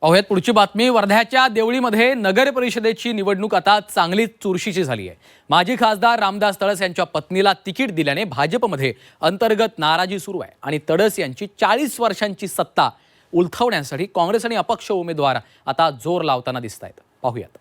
पाहुयात पुढची बातमी। वर्ध्याच्या देवळीमध्ये नगर परिषदेची निवडणूक आता चांगलीच चुरशीची झाली आहे। माजी खासदार रामदास तडस यांच्या पत्नीला तिकीट दिल्याने भाजपमध्ये अंतर्गत नाराजी सुरू आहे आणि तडस यांची 40 वर्षांची सत्ता उलथवण्यासाठी काँग्रेस आणि अपक्ष उमेदवार आता जोर लावताना दिसतायत। पाहुयात।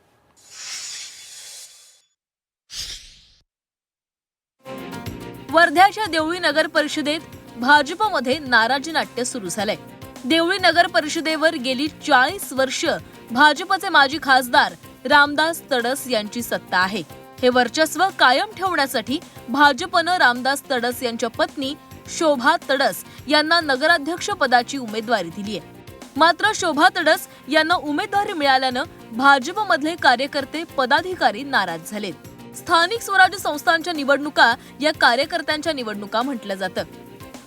वर्ध्याच्या देवळी नगर परिषदेत भाजपमध्ये नाराजी नाट्य सुरू झालंय। देवळी नगर परिषदेवर गेली 40 वर्ष भाजपचे माजी खासदार रामदास तडस यांची सत्ता आहे। हे वर्चस्व कायम ठेवण्यासाठी भाजपनं रामदास तडस यांच्या पत्नी शोभा तडस यांना नगराध्यक्ष पदाची उमेदवारी दिली आहे। मात्र शोभा तडस यांना उमेदवारी मिळाल्यानं भाजपमधले कार्यकर्ते पदाधिकारी नाराज झालेत। स्थानिक स्वराज्य संस्थांच्या निवडणुका या कार्यकर्त्यांच्या निवडणुका म्हटलं जातं।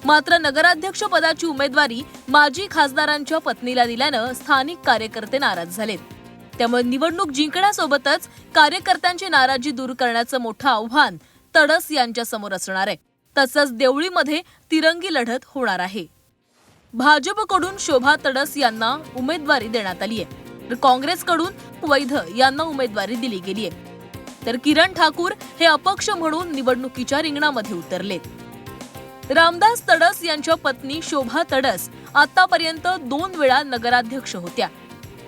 मात्र नगराध्यक्ष पदाची उमेदवारी माजी खासदारांच्या पत्नीला दिल्यानं स्थानिक कार्यकर्ते नाराज झालेत। त्यामुळे निवडणूक जिंकण्यासोबतच कार्यकर्त्यांची नाराजी दूर करण्याचं मोठं आव्हान तडस यांच्या समोर असणार आहे। तसंच देवळीमध्ये तिरंगी लढत होणार आहे। भाजपकडून शोभा तडस यांना उमेदवारी देण्यात आली आहे, तर काँग्रेसकडून वैध यांना उमेदवारी दिली गेली आहे। तर किरण ठाकूर हे अपक्ष म्हणून निवडणुकीच्या रिंगणामध्ये उतरलेत। रामदास तडस यांच्या पत्नी शोभा तडस आतापर्यंत 2 वेळा नगराध्यक्ष होत्या।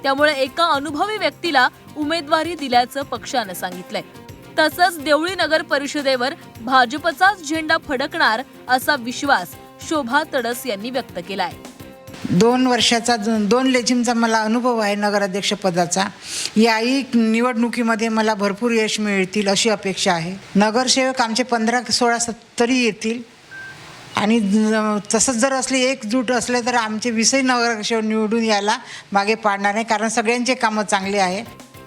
त्यामुळे एका अनुभवी व्यक्तीला उमेदवारी दिल्याचं पक्षानं सांगितलंय। तसंच देवळी नगर परिषदेवर भाजपचाच झेंडा फडकणार असा विश्वास शोभा तडस यांनी व्यक्त केलाय। 2 वर्षाचा 2 लेझिमचा मला अनुभव आहे नगराध्यक्ष पदाचा। याही निवडणुकीमध्ये मला भरपूर यश मिळतील अशी अपेक्षा आहे। नगरसेवक आमचे 15-16 तरी येतील आणि तसंच जर असले एकजूट असले तर आमचे 20 नगरसेवक निवडून यायला मागे पाडणार नाही, कारण सगळ्यांचे कामं चांगले आहे।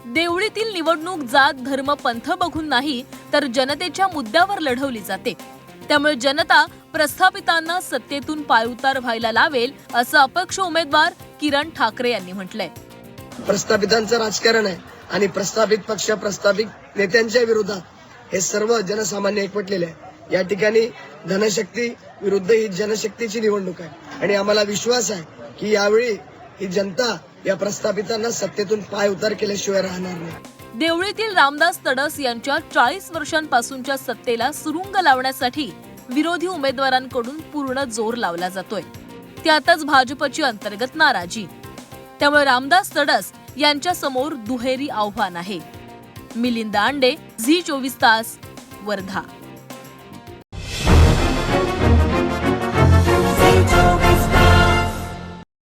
देवळीतील निवडणूक जात धर्म पंथ बघून नाही तर जनतेच्या मुद्द्यावर लढवली जाते। त्यामुळे जनता प्रस्थापितांना सत्तेतून पायउतार व्हायला लावेल असं अपक्ष उमेदवार किरण ठाकरे यांनी म्हटलंय। प्रस्थापितांचं राजकारण आहे आणि प्रस्थापित पक्ष प्रस्थापित नेत्यांच्या विरोधात हे सर्व जनसामान्य एकवटलेले आहे। या ठिकाणी धनशक्ती विरुद्ध ही जनशक्तीची निवडणूक आहे आणि आम्हाला विश्वास आहे की यावेळी ही जनता या प्रस्थापितांना सत्तेतून पाय उतार केल्याशिवाय राहणार नाही। देवळीतील रामदास तडस यांच्या 40 वर्षांपासूनच्या सत्तेला सुरुंग लावण्यासाठी विरोधी उमेदवारांकडून पूर्ण जोर लावला जातोय। त्यातच भाजपची अंतर्गत नाराजी। त्यामुळे रामदास तडस यांच्या समोर दुहेरी आव्हान आहे। मिलिंद आंडे, झी 24 तास, वर्धा।